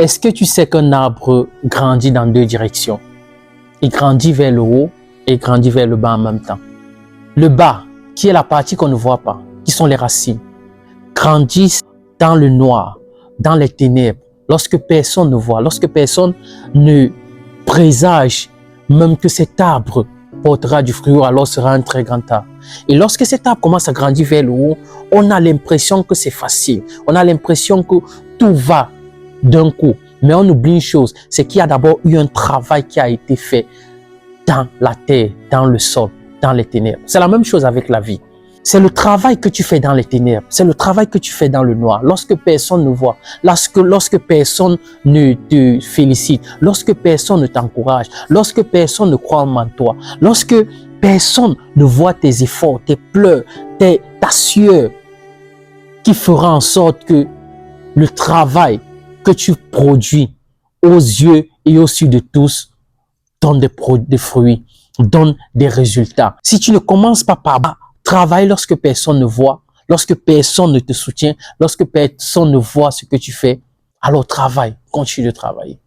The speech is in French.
Est-ce que tu sais qu'un arbre grandit dans deux directions? Il grandit vers le haut et il grandit vers le bas en même temps. Le bas, qui est la partie qu'on ne voit pas, qui sont les racines, grandissent dans le noir, dans les ténèbres, lorsque personne ne voit, lorsque personne ne présage même que cet arbre portera du fruit ou alors sera un très grand arbre. Et lorsque cet arbre commence à grandir vers le haut, on a l'impression que c'est facile, on a l'impression que tout va d'un coup. Mais on oublie une chose, c'est qu'il y a d'abord eu un travail qui a été fait dans la terre, dans le sol, dans les ténèbres. C'est la même chose avec la vie. C'est le travail que tu fais dans les ténèbres, c'est le travail que tu fais dans le noir, lorsque personne ne voit, lorsque personne ne te félicite, lorsque personne ne t'encourage, lorsque personne ne croit en toi, lorsque personne ne voit tes efforts, tes pleurs, ta sueur, qui fera en sorte que le travail que tu produis aux yeux et aux yeux de tous donne des fruits, donne des résultats. Si tu ne commences pas par travailler lorsque personne ne voit, lorsque personne ne te soutient, lorsque personne ne voit ce que tu fais, alors travaille, continue de travailler.